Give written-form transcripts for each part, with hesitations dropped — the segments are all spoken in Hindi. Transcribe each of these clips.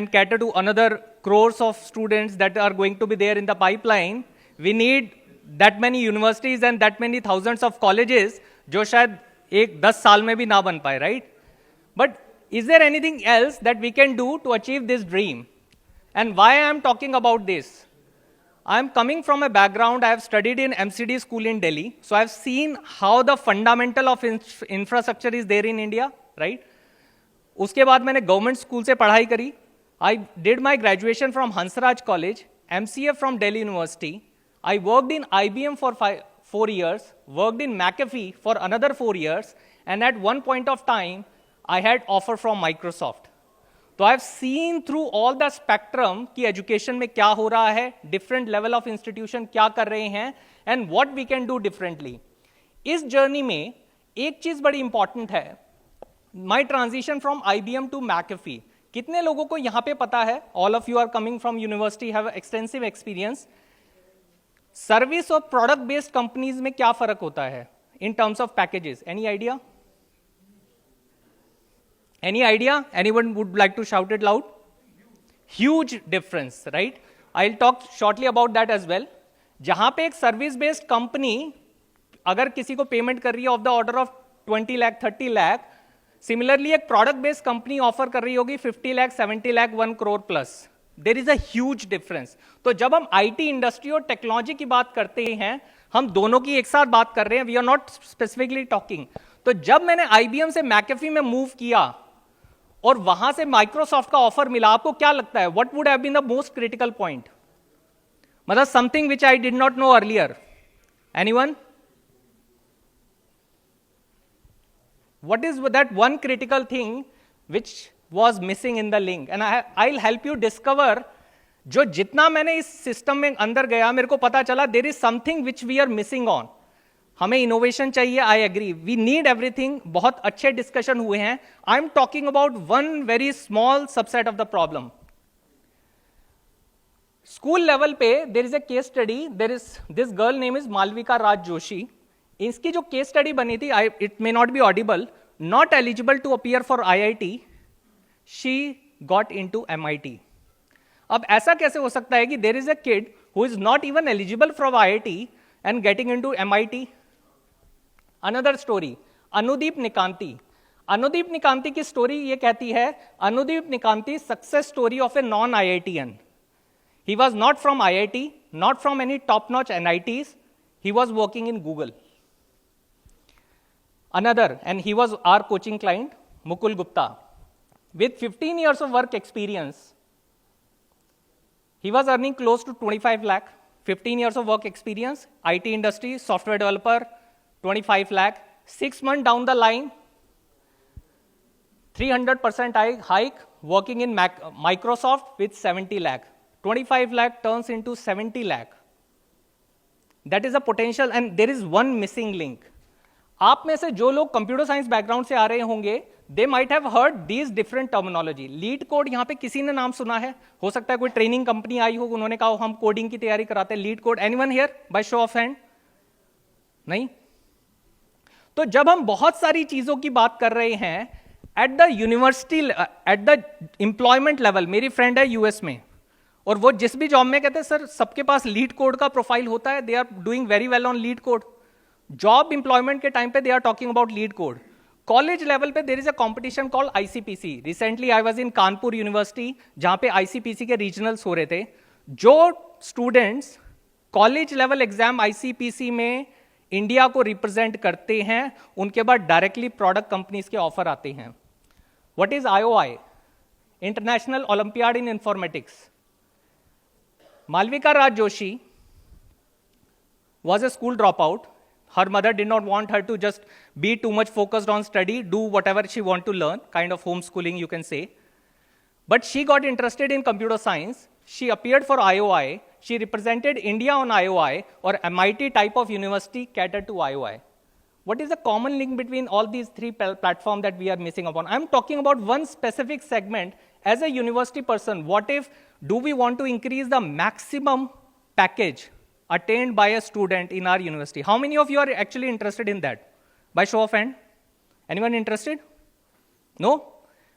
and cater to another crores of students that are going to be there in the pipeline, we need that many universities and that many thousands of colleges, जो शायद 10 साल में भी ना बन पाए, right? But is there anything else that we can do to achieve this dream? And why I am talking about this? I am coming from a background, I have studied in MCD school in Delhi, so I have seen how the fundamental of infrastructure is there in India, right? उसके बाद मैंने गवर्नमेंट स्कूल से पढ़ाई करी. I did my graduation from Hansraj College, MCA from Delhi University. I worked in IBM for 4 years, worked in McAfee for another 4 years, and at one point of time, I had offer from Microsoft. तो I have seen through all the spectrum कि एजुकेशन में क्या हो रहा है, डिफरेंट लेवल ऑफ इंस्टीट्यूशन क्या कर रहे हैं, and what we can do differently. इस जर्नी में एक चीज बड़ी इंपॉर्टेंट है, my transition from IBM to McAfee. कितने लोगों को यहां पे पता है? All of you are coming from university, have extensive experience. Service और प्रोडक्ट बेस्ड कंपनीज में क्या फर्क होता है in terms of packages? Any idea? Any idea? Anyone would like to shout it loud? Huge difference, right? I'll talk shortly about that as well. जहां पे एक सर्विस बेस्ड कंपनी अगर किसी को पेमेंट कर रही है of the order of 20 lakh 30 lakh, similarly एक प्रोडक्ट बेस्ड कंपनी ऑफर कर रही होगी 50 lakh 70 lakh 1 crore plus. There is a huge difference. तो जब हम IT इंडस्ट्री और टेक्नोलॉजी की बात करते हैं, हम दोनों की एक साथ बात कर रहे हैं, we are not specifically talking. तो जब मैंने IBM से McAfee में मूव किया और वहां से माइक्रोसॉफ्ट का ऑफर मिला, आपको क्या लगता है what would have been the most critical point? मतलब something which I did not know earlier. Anyone? What is that one critical thing which was missing in the link? And I will help you discover. जो जितना मैंने इस सिस्टम में अंदर गया, मेरे को पता चला there is something which we are missing on. हमें इनोवेशन चाहिए, I agree, we need everything. बहुत अच्छे डिस्कशन हुए हैं. I am talking about one very small subset of the problem. School level पे there is a case study. There is this girl name is Malvika Raj Joshi. इसकी जो केस स्टडी बनी थी, it may not be audible, not eligible to appear for IIT, she got into MIT. अब ऐसा कैसे हो सकता है कि there is a kid who is not even eligible for IIT and getting into MIT? Another story, Anudeep Nikanti. Anudeep Nikanti की स्टोरी ये कहती है, Anudeep Nikanti success story of a non IITian. He was not from IIT, not from any top-notch NITs. He was working in Google. Another, and he was our coaching client, Mukul Gupta. With 15 years of work experience, he was earning close to 25 lakh. 15 years of work experience, IT industry, software developer, 25 lakh. 6 months down the line, 300% hike, working in Microsoft with 70 lakh. 25 lakh turns into 70 lakh. That is a potential, and there is one missing link. आप में से जो लोग कंप्यूटर साइंस बैकग्राउंड से आ रहे होंगे, they might have heard these different terminology. Leet code यहां पे किसी ने नाम सुना है? हो सकता है कोई ट्रेनिंग कंपनी आई हो, उन्होंने कहा हम कोडिंग की तैयारी कराते हैं, leet code. Anyone here bye show off hand? नहीं. तो जब हम बहुत सारी चीजों की बात कर रहे हैं at the university, at the employment level, मेरी फ्रेंड है US में, और वो जिस भी जॉब में कहते हैं सर सबके पास लीड कोड का प्रोफाइल होता है, they are doing very well on LeetCode. Job employment के टाइम पे they are talking about LeetCode. College level पे there is a competition called ICPC. Recently I was in Kanpur university, जहां पे ICPC के रीजनल्स हो रहे थे. जो students college level exam ICPC में इंडिया को रिप्रेजेंट करते हैं, उनके बाद डायरेक्टली प्रोडक्ट कंपनीज के ऑफर आते हैं. What is IOI? International olympiad in informatics. Malvika Raj Joshi was a school dropout. Her mother did not want her to just be too much focused on study, do whatever she want to learn, kind of homeschooling you can say. But she got interested in computer science. She appeared for IOI. She represented India on IOI, or MIT type of university catered to IOI. What is the common link between all these three platforms that we are missing upon? I'm talking about one specific segment. As a university person, what if do we want to increase the maximum package attained by a student in our university? How many of you are actually interested in that? By show of hand. Anyone interested? No?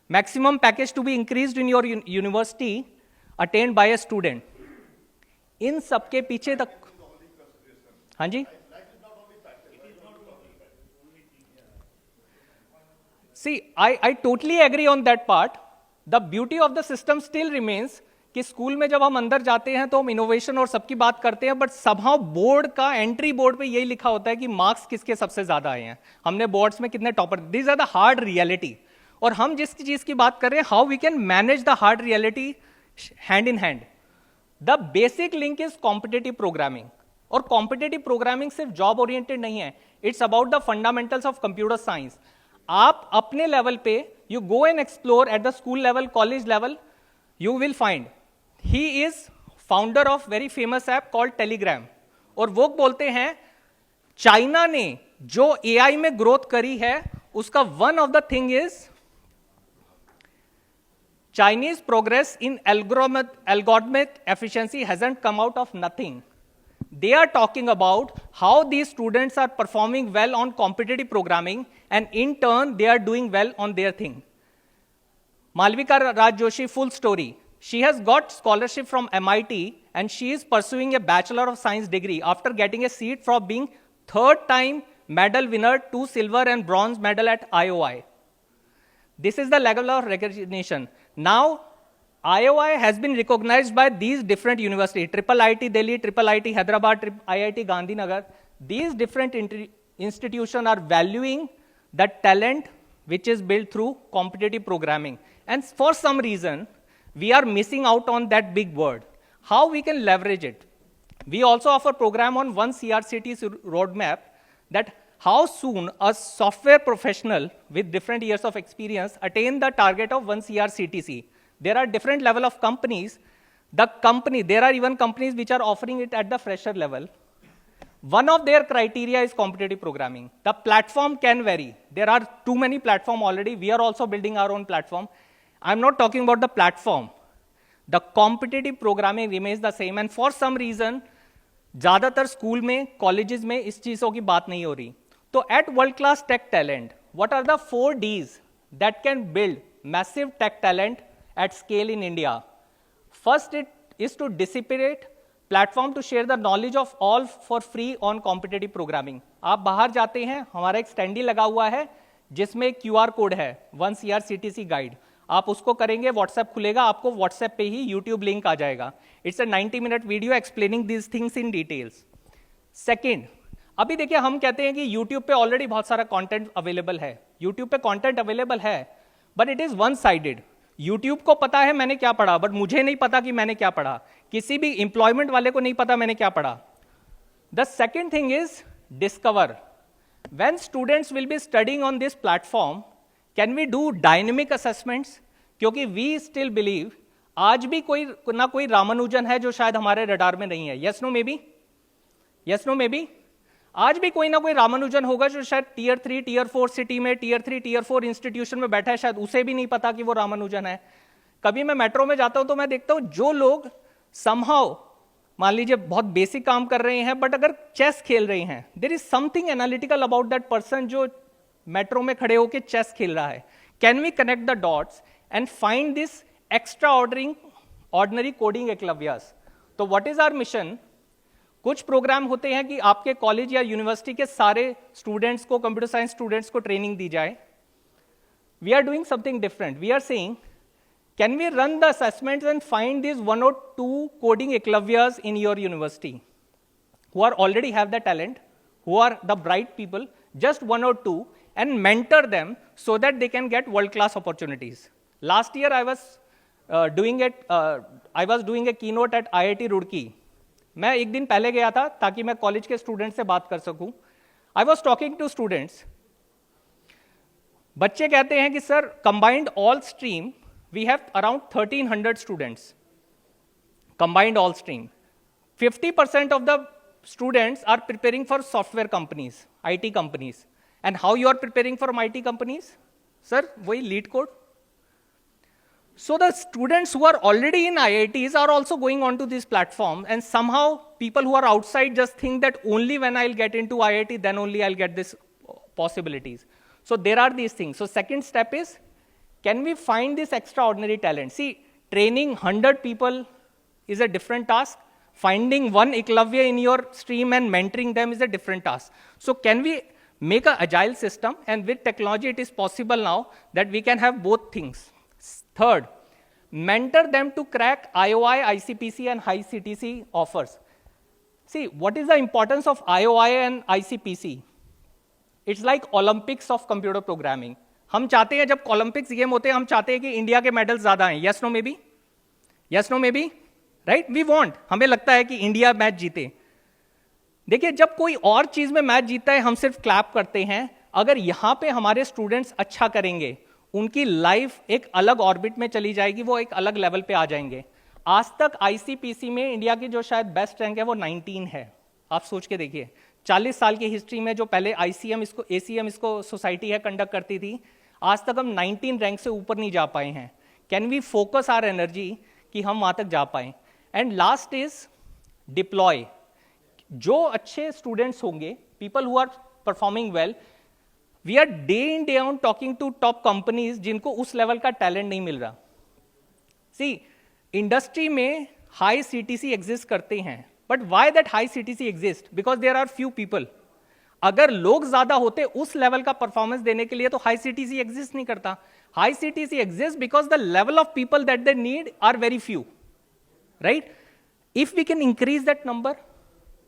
Maximum package to be increased in your university attained by a student. इन सबके पीछे तक, हाँ जी, see, I totally agree on that part. The beauty of the system still remains कि स्कूल में जब हम अंदर जाते हैं तो हम इनोवेशन और सबकी बात करते हैं, बट somehow बोर्ड का एंट्री बोर्ड पे यही लिखा होता है कि मार्क्स किसके सबसे ज्यादा आए हैं, हमने बोर्ड्स में कितने topper. This are the hard reality. और हम जिस चीज की बात कर रहे हैं, how we can manage the hard reality hand in hand. The basic link is competitive programming. और कॉम्पिटेटिव प्रोग्रामिंग सिर्फ जॉब ओरिएंटेड नहीं है, it's about the fundamentals of computer science. आप अपने लेवल पे you go and explore at the school level, college level, you will find he is founder of very famous app called Telegram. और वो बोलते हैं चाइना ने जो एआई में ग्रोथ करी है उसका one of the thing is Chinese progress in algorithmic efficiency hasn't come out of nothing. They are talking about how these students are performing well on competitive programming, and in turn they are doing well on their thing. Malvika Raj Joshi, full story. She has got scholarship from MIT and she is pursuing a Bachelor of Science degree after getting a seat for being third time medal winner, 2 silver and bronze medal at IOI. This is the level of recognition. Now, IOI has been recognized by these different universities, Triple IT Delhi, Triple IT Hyderabad, IIT Gandhinagar. These different institutions are valuing the talent which is built through competitive programming. And for some reason, we are missing out on that big word. How we can leverage it? We also offer program on one CRCT's roadmap that how soon a software professional with different years of experience attain the target of 1 CRCTC. There are different level of companies. There are even companies which are offering it at the fresher level. One of their criteria is competitive programming. The platform can vary. There are too many platforms already. We are also building our own platform. I'm not talking about the platform. The competitive programming remains the same, and for some reason, ज़्यादातर स्कूल में, कॉलेजेस में इस चीज़ों की बात नहीं हो रही. तो at world class tech talent, what are the 4 Ds that can build massive tech talent at scale in India? First, it is to disseminate platform to share the knowledge of all for free on competitive programming. आप बाहर जाते हैं, हमारा एक स्टैंडी लगा हुआ है जिसमें QR कोड है 1 CRCTC गाइड. आप उसको करेंगे, व्हाट्सएप खुलेगा, आपको व्हाट्सएप पे ही यूट्यूब लिंक आ जाएगा. It's a 90-minute video explaining these things in details. Second, अभी देखिए हम कहते हैं कि यूट्यूब पे ऑलरेडी बहुत सारा कंटेंट अवेलेबल है. यूट्यूब पे कंटेंट अवेलेबल है, but it is one sided. YouTube को पता है मैंने क्या पढ़ा, बट मुझे नहीं पता कि मैंने क्या पढ़ा. किसी भी एम्प्लॉयमेंट वाले को नहीं पता मैंने क्या पढ़ा. The second thing is discover. When students will be studying on this platform, can we do dynamic assessments? क्योंकि we still believe आज भी कोई ना कोई रामानुजन है जो शायद हमारे रडार में नहीं है. Yes, no, maybe? Yes, no, maybe? आज भी कोई ना कोई रामानुजन होगा जो शायद Tier 3, Tier 4 सिटी में, Tier 3, Tier 4 इंस्टीट्यूशन में बैठा है, शायद उसे भी नहीं पता कि वो रामानुजन है. कभी मैं मेट्रो में जाता हूं तो मैं देखता हूं जो लोग somehow मान लीजिए बहुत बेसिक काम कर रहे हैं, बट अगर चेस खेल रहे हैं, there is something analytical about that person जो मेट्रो में खड़े होकर चेस खेल रहा है. Can we connect the dots and find this extraordinary coding Eklavyas? तो व्हाट इज आवर मिशन? कुछ प्रोग्राम होते हैं कि आपके कॉलेज या यूनिवर्सिटी के सारे स्टूडेंट्स को, कंप्यूटर साइंस स्टूडेंट्स को ट्रेनिंग दी जाए. We are doing something different. We are saying, can we run the assessments and find these 1 or 2 coding eklavya's in your university who are already have the talent, who are the bright people, just 1 or 2, and mentor them so that they can get world class opportunities. Last year I was doing a keynote at IIT Roorkee. मैं एक दिन पहले गया था ताकि मैं कॉलेज के स्टूडेंट से बात कर सकूं. I was talking to students. बच्चे कहते हैं कि sir combined all stream we have around 1300 students, combined all stream. 50% of the students are preparing for software companies, IT companies. And how you are preparing for IT companies? Sir, वही lead code. So the students who are already in IITs are also going on to this platform, and somehow people who are outside just think that only when I'll get into IIT, then only I'll get this possibilities. So there are these things. So second step is Can we find this extraordinary talent? See, training 100 people is a different task. Finding one Eklavya in your stream and mentoring them is a different task. So can we make an agile system? And with technology, it is possible now that we can have both things. Third, mentor them to crack IOI, ICPC, and high CTC offers. See, what is the importance of IOI and ICPC? It's like Olympics of computer programming. हम चाहते हैं जब ओलंपिक्स गेम होते हैं हम चाहते हैं कि इंडिया के मेडल्स ज्यादा आए. Yes no maybe, yes no maybe, right? We want, हमें लगता है कि इंडिया मैच जीते. देखिए, जब कोई और चीज में मैच जीतता है हम सिर्फ क्लैप करते हैं. अगर यहां पे हमारे स्टूडेंट्स अच्छा करेंगे, उनकी लाइफ एक अलग ऑर्बिट में चली जाएगी, वो एक अलग लेवल पे आ जाएंगे. आज तक आईसीपीसी में इंडिया की जो शायद बेस्ट रैंक है वो 19 है. आप सोच के देखिए, 40 साल की हिस्ट्री में जो पहले आईसीएम इसको एसीएम इसको सोसाइटी है कंडक्ट करती थी, आज तक हम 19 रैंक से ऊपर नहीं जा पाए हैं. Can we focus our energy कि हम वहां तक जा पाए. And last is deploy. जो अच्छे स्टूडेंट्स होंगे, people who are performing well, we are day in day out talking to top companies जिनको उस लेवल का टैलेंट नहीं मिल रहा. सी, इंडस्ट्री में हाई सीटीसी एग्जिस्ट करते हैं, but why that high CTC exist? Because there are few people. अगर लोग ज्यादा होते उस लेवल का परफॉर्मेंस देने के लिए तो हाई सीटीसी एग्जिस्ट नहीं करता. High CTC exist because the level of people that they need are very few, right? If we can increase that number,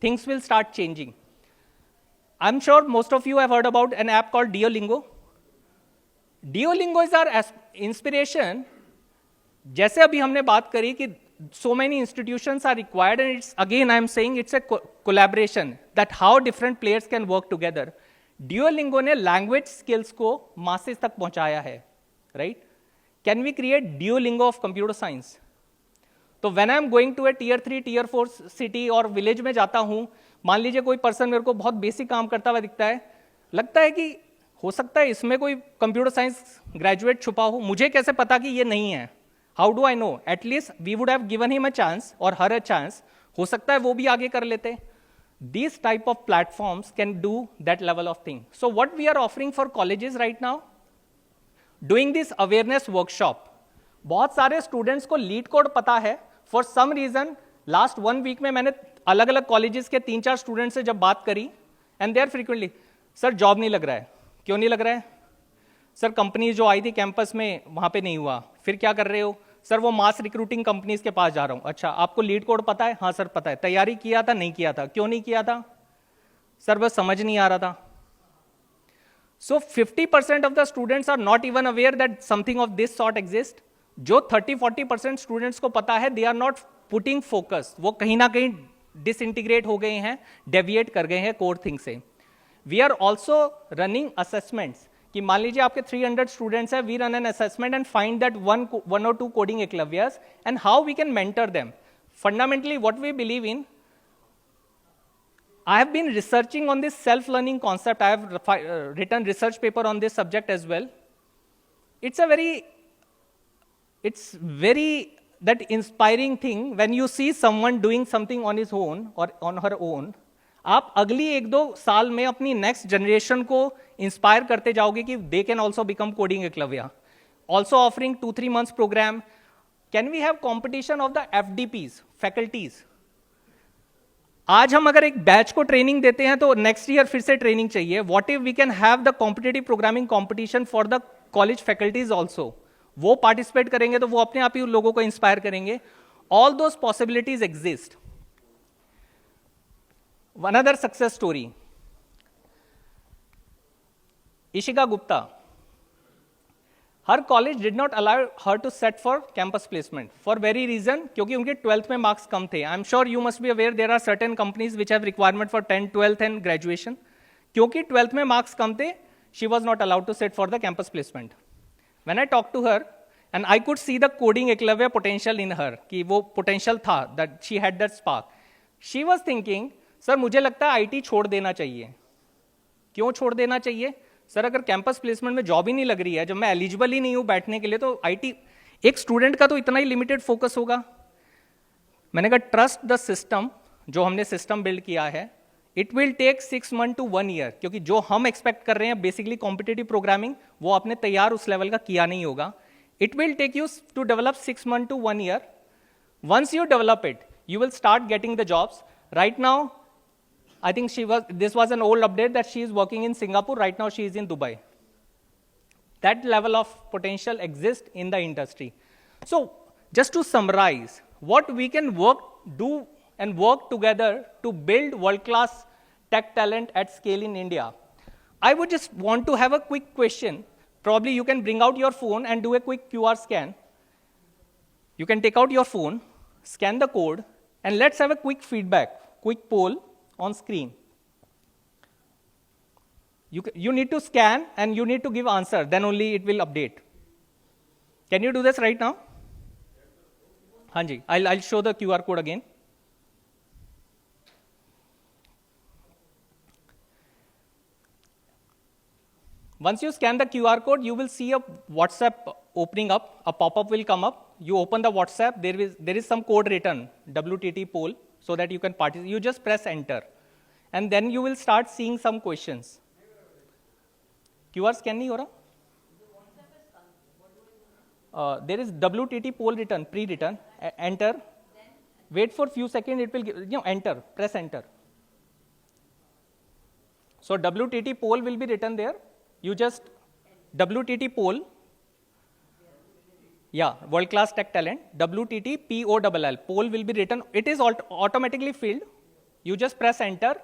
things will start changing. I'm sure most of you have heard about an app called Duolingo. Duolingo is our inspiration. जैसे अभी हमने बात करी कि so many institutions are required, and it's again I am saying it's a collaboration that how different players can work together. Duolingo ने language skills को masses तक पहुंचाया है, right? Can we create Duolingo of computer science? तो when I am going to a tier 3 tier 4 city और विलेज में जाता हूं, मान लीजिए कोई पर्सन मेरे को बहुत बेसिक काम करता हुआ दिखता है, लगता है कि हो सकता है इसमें कोई कंप्यूटर साइंस ग्रेजुएट छुपा हो. मुझे कैसे पता कि ये नहीं है? How do I know? At least we would have given him a chance और हर अ चांस. हो सकता है वो भी आगे कर लेते. These type of platforms can do that level of thing. So what we are offering for colleges right now, doing this awareness workshop. बहुत सारे स्टूडेंट्स को लीड कोड पता है. For some reason last 1 week में मैंने अलग अलग कॉलेजेस के 3-4 स्टूडेंट से जब बात करी, and they are frequently, sir job नहीं लग रहा है. क्यों नहीं लग रहा है? सर कंपनी जो आई थी कैंपस में वहां पे नहीं हुआ. फिर क्या कर रहे हो? सर वो मास रिक्रूटिंग कंपनीज के पास जा रहा हूं. अच्छा, आपको लीड कोड पता है? हाँ सर पता है. तैयारी किया था? नहीं किया था. क्यों नहीं किया था? सर बस समझ नहीं आ रहा था. So 50% of the students are not even aware that something of this sort exist. जो 30-40% स्टूडेंट्स को पता है, they are not putting focus. वो कहीं ना कहीं डिसइंटीग्रेट हो गए हैं, डेविएट कर गए हैं कोर थिंग से. We are also running assessments कि मान लीजिए आपके 300 स्टूडेंट्स है, we run an assessment and find that one or two coding Eklavyas and how we can mentor them. Fundamentally what we believe in, I have been researching on this self-learning concept. I have written research paper on this subject as well. It's very that inspiring thing when you see someone doing something on his own or on her own. आप अगली 1-2 साल में अपनी नेक्स्ट जनरेशन को इंस्पायर करते जाओगे कि they can also become coding Eklavya. Also offering 2-3 months program. Can we have competition of the FDPs, faculties. आज हम अगर एक बैच को ट्रेनिंग देते हैं तो नेक्स्ट ईयर फिर से ट्रेनिंग चाहिए. What if we can have the competitive programming competition for the college faculties also. वो पार्टिसिपेट करेंगे तो वो अपने आप ही लोगों को इंस्पायर करेंगे. All those possibilities exist. One other success story, Ishika Gupta. Her college did not allow her to sit for campus placement for very reason, क्योंकि उनके 12th में मार्क्स कम थे. I am sure you must be aware there are certain companies which have requirement for 10th, 12th and graduation. क्योंकि 12th में मार्क्स कम थे, she was not allowed to sit for the campus placement. When I talked to her, and I could see the coding eklavya potential in her, कि वो potential था, that she had that spark. She was thinking, sir मुझे लगता है आईटी छोड़ देना चाहिए. क्यों छोड़ देना चाहिए? सर अगर कैंपस प्लेसमेंट में जॉब ही नहीं लग रही है, जब मैं एलिजिबल ही नहीं हूं बैठने के लिए, तो आईटी एक स्टूडेंट का तो इतना ही लिमिटेड फोकस होगा. मैंने कहा ट्रस्ट द सिस्टम. जो हमने सिस्टम बिल्ड किया है, it will take 6 months to 1 year, क्योंकि जो हम एक्सपेक्ट कर रहे हैं बेसिकली कॉम्पिटिटिव प्रोग्रामिंग, वो आपने तैयार उस लेवल का किया नहीं होगा. It will take you to develop 6 months to 1 year. Once you develop it, you will start getting the jobs. Right now, I think this was an old update that she is working in Singapore. Right now, she is in Dubai. That level of potential exists in the industry. So, just to summarize, what we can do and work together to build world-class tech talent at scale in India. I would just want to have a quick question. Probably you can bring out your phone and do a quick QR scan. You can take out your phone, scan the code, and let's have a quick feedback, quick poll on screen. You need to scan and you need to give answer, then only it will update. Can you do this right now? Hanji, I'll show the QR code again. Once you scan the QR code, you will see a WhatsApp opening up, a pop-up will come up. You open the WhatsApp, there is some code written, WTT poll, so that you can participate. You just press enter. And then you will start seeing some questions. QR scan nahi ho raha? There is WTT poll written, pre-written, enter. Wait for few seconds, it will give, enter, press enter. So WTT poll will be written there. You just, WTT poll, world class tech talent, WTT POLL, poll will be written. It is automatically filled. You just press enter,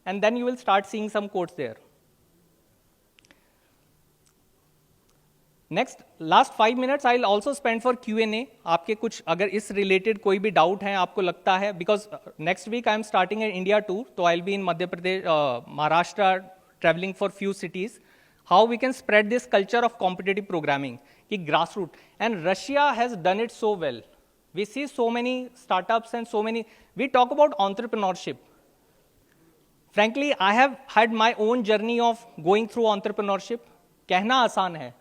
and then you will start seeing some codes there. Next, last 5 minutes I'll also spend for Q&A. आपके कुछ अगर इस related कोई भी doubt है आपको लगता है, because next week I'm starting an India tour, तो I'll be in Madhya Pradesh, Maharashtra, traveling for few cities. How we can spread this culture of competitive programming, कि grassroots, and Russia has done it so well. We see so many startups and so many. We talk about entrepreneurship. Frankly, I have had my own journey of going through entrepreneurship. कहना आसान है.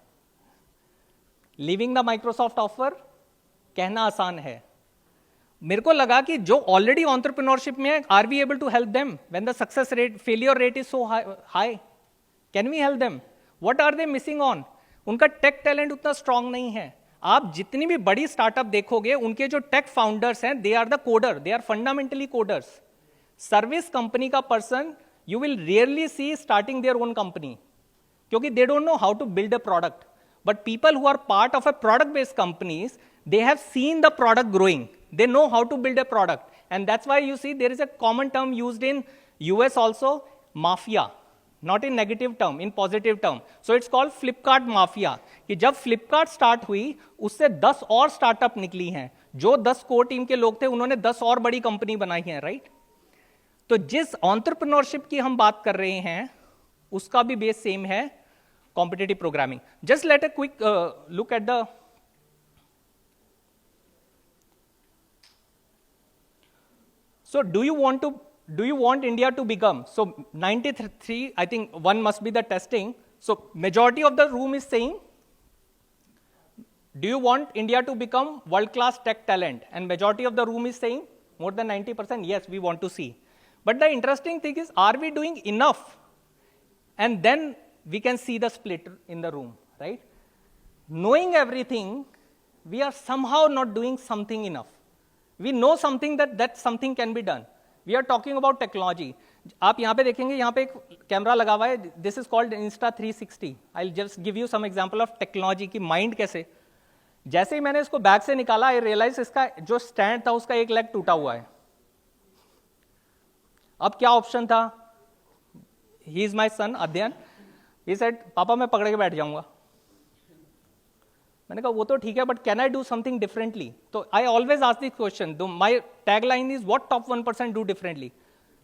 Leaving the Microsoft offer, कहना आसान है. मेरे को लगा कि जो already entrepreneurship में है, are we able to help them when the success rate, failure rate is so high? Can we help them? What are they missing on? उनका टेक टैलेंट उतना स्ट्रांग नहीं है. आप जितनी भी बड़ी स्टार्टअप देखोगे, उनके जो टेक फाउंडर्स हैं, they are the coder, they are fundamentally coders. Service company का person you will rarely see starting their own company, क्योंकि they don't know how to build a product. But people who are part of a product-based companies, they have seen the product growing. They know how to build a product. And that's why you see there is a common term used in US also, mafia. Not in negative term, in positive term. So it's called Flipkart mafia. कि जब Flipkart start हुई, उससे 10 और startup निकली हैं. जो 10 core team के लोग थे, उन्होंने 10 और बड़ी कंपनी बनाई है, right? तो जिस entrepreneurship की हम बात कर रहे हैं, उसका भी बेस सेम है. Competitive programming. Just let a quick look at the. So do you want India to become? So 93, I think one must be the testing. So majority of the room is saying, do you want India to become world-class tech talent? And majority of the room is saying, more than 90%, yes, we want to see. But the interesting thing is, are we doing enough? And then we can see the split in the room, right? Knowing everything, we are somehow not doing something enough. We know something that something can be done. We are talking about technology. आप यहाँ पे देखेंगे, यहाँ पे एक कैमरा लगा हुआ है. This is called Insta360. I'll just give you some example of technology की mind कैसे. जैसे ही मैंने इसको बैग से निकाला, I realize इसका जो स्टैंड था उसका एक लेग टूटा हुआ है. अब क्या ऑप्शन था? He is my son, अध्ययन. He said, पापा मैं पकड़ के बैठ जाऊंगा. मैंने कहा वो तो ठीक है, but can I do something differently? तो I always ask this question. My tagline is what top 1% do differently.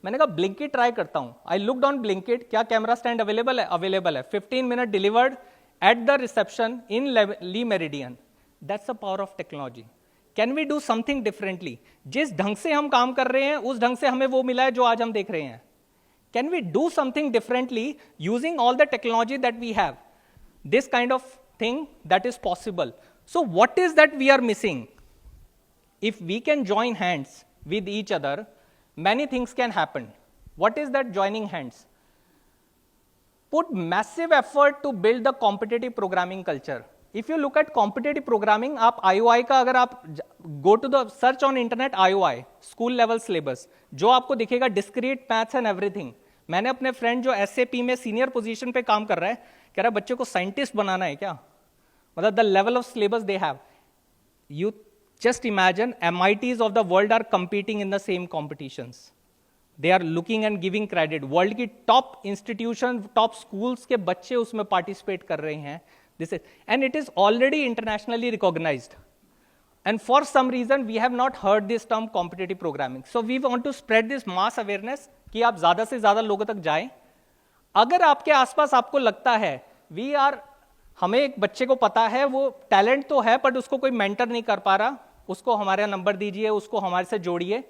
मैंने कहा ब्लिंकिट ट्राई करता हूं. आई लुक्ड ऑन ब्लिंकिट, क्या कैमरा स्टैंड अवेलेबल है? अवेलेबल है. 15 minute delivered at the reception in Le Meridien. That's the power of technology. Can we do something differently? जिस ढंग से हम काम कर रहे हैं, उस ढंग से हमें वो मिला है जो आज हम देख रहे हैं. Can we do something differently using all the technology that we have? This kind of thing that is possible. So what is that we are missing? If we can join hands with each other, many things can happen. What is that joining hands? Put massive effort to build the competitive programming culture. If you look at competitive programming, आप IOI का अगर आप go to the search on internet IOI school level syllabus, जो आपको दिखेगा डिस्क्रीट मैथ्स एंड एवरीथिंग। मैंने अपने फ्रेंड जो SAP में सीनियर पोजीशन पे काम कर रहा है, कह रहा है बच्चे को साइंटिस्ट बनाना है क्या, मतलब the level of syllabus they have. You just imagine MITs of the world are competing in the same competitions, they are looking and giving credit, world की टॉप इंस्टीट्यूशन टॉप स्कूल्स के बच्चे उसमें पार्टिसिपेट कर रहे हैं। This is and it is already internationally recognised, and for some reason we have not heard this term competitive programming, so we want to spread this mass awareness कि आप ज्यादा से ज्यादा लोगों तक जाएं। अगर आपके आसपास आपको लगता है हमें एक बच्चे को पता है वो टैलेंट तो है बट उसको कोई मेंटर नहीं कर पा रहा, उसको हमारा नंबर दीजिए, उसको हमारे से जोड़िए।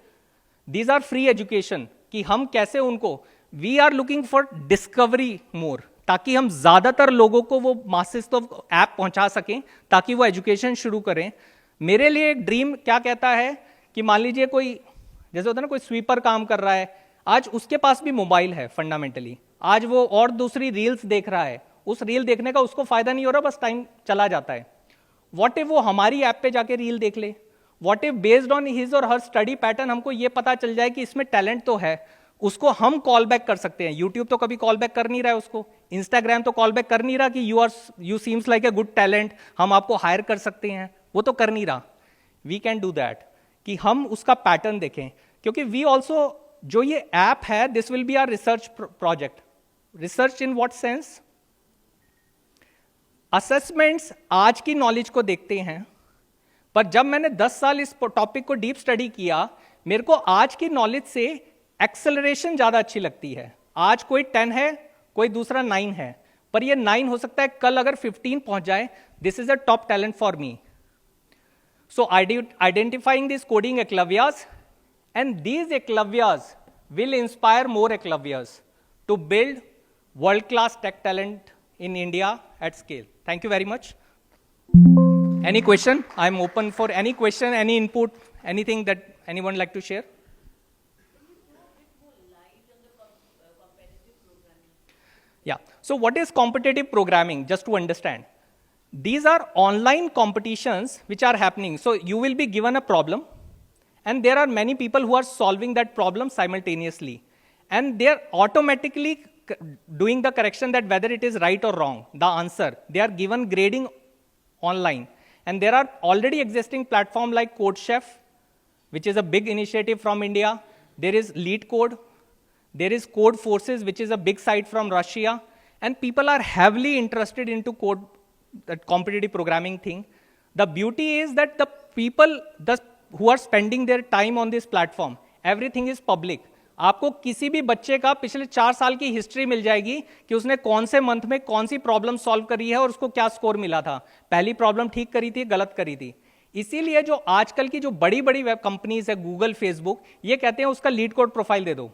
दीज आर फ्री एजुकेशन कि हम कैसे उनको, we are looking for discovery more, ताकि हम ज्यादातर लोगों को वो मासेस तो ऐप पहुंचा सकें ताकि वो एजुकेशन शुरू करें। मेरे लिए एक ड्रीम क्या कहता है कि मान लीजिए कोई, जैसे होता है ना कोई स्वीपर काम कर रहा है, आज उसके पास भी मोबाइल है फंडामेंटली, आज वो और दूसरी रील्स देख रहा है, उस रील देखने का उसको फायदा नहीं हो रहा, बस टाइम चला जाता है। व्हाट इफ वो हमारी ऐप पे जाके रील देख ले, what if based on his और हर स्टडी पैटर्न हमको ये पता चल जाए कि इसमें टैलेंट तो है, उसको हम कॉल बैक कर सकते हैं। यूट्यूब तो कभी कॉल बैक कर नहीं रहा है उसको, इंस्टाग्राम तो कॉल बैक कर नहीं रहा कि you seems like a good talent, हम आपको हायर कर सकते हैं, वो तो कर नहीं रहा। वी कैन डू दैट कि हम उसका पैटर्न देखें, क्योंकि वी ऑल्सो, जो ये ऐप है this will be our research project. Research in what sense? Assessments आज की नॉलेज को देखते हैं, पर जब मैंने 10 साल इस टॉपिक को डीप स्टडी किया, मेरे को आज की नॉलेज से एक्सेलरेशन ज्यादा अच्छी लगती है। आज कोई 10 है, कोई दूसरा 9 है, पर ये 9 हो सकता है कल अगर 15 पहुंच जाए, this is a top talent for me. So identifying these coding ekalavyas, and these ekalavyas will inspire more ekalavyas to build world-class tech talent in India at scale. Thank you very much. Any question? I'm open for any question, any input, anything that anyone like to share. Yeah. So what is competitive programming? Just to understand. These are online competitions which are happening. So you will be given a problem, and there are many people who are solving that problem simultaneously, and they are automatically doing the correction that whether it is right or wrong, the answer. They are given grading online, and there are already existing platform like CodeChef, which is a big initiative from India. There is LeetCode. There is Code Forces, which is a big site from Russia, and people are heavily interested into code, that competitive programming thing. The beauty is that the people who are spending their time on this platform, everything is public. आपको किसी भी बच्चे का पिछले 4 साल की हिस्ट्री मिल जाएगी कि उसने कौन से मंथ में कौन सी प्रॉब्लम सॉल्व करी है और उसको क्या स्कोर मिला था, पहली प्रॉब्लम ठीक करी थी, गलत करी थी। इसीलिए जो आजकल की जो बड़ी बड़ी वेब कंपनीज है, गूगल, फेसबुक, ये कहते हैं उसका लीड कोड प्रोफाइल दे दो।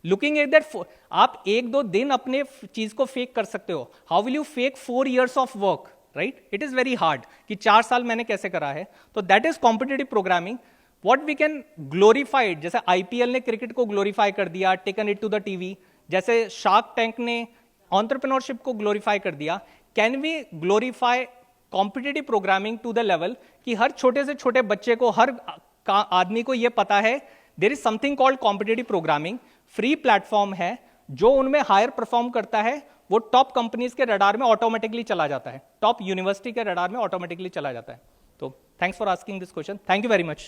लुकिंग एट दैट, आप 1-2 दिन अपने चीज को फेक कर सकते हो, how will you fake 4 years of work, right? It is very hard कि 4 साल मैंने कैसे करा है। तो that is competitive programming. What we can glorify, जैसे IPL ने क्रिकेट को ग्लोरीफाई कर दिया, taken it to the TV, जैसे शार्क टैंक ने एंटरप्रेन्योरशिप को ग्लोरीफाई कर दिया, can we glorify competitive programming to the level कि हर छोटे से छोटे बच्चे को, हर आदमी को यह पता है there is something called competitive programming. Free platform है, जो उनमें हायर परफॉर्म करता है वो टॉप कंपनीज के रडार में ऑटोमेटिकली चला जाता है, टॉप यूनिवर्सिटी के रडार में ऑटोमेटिकली चला जाता है। तो thanks for asking this question, thank you very much.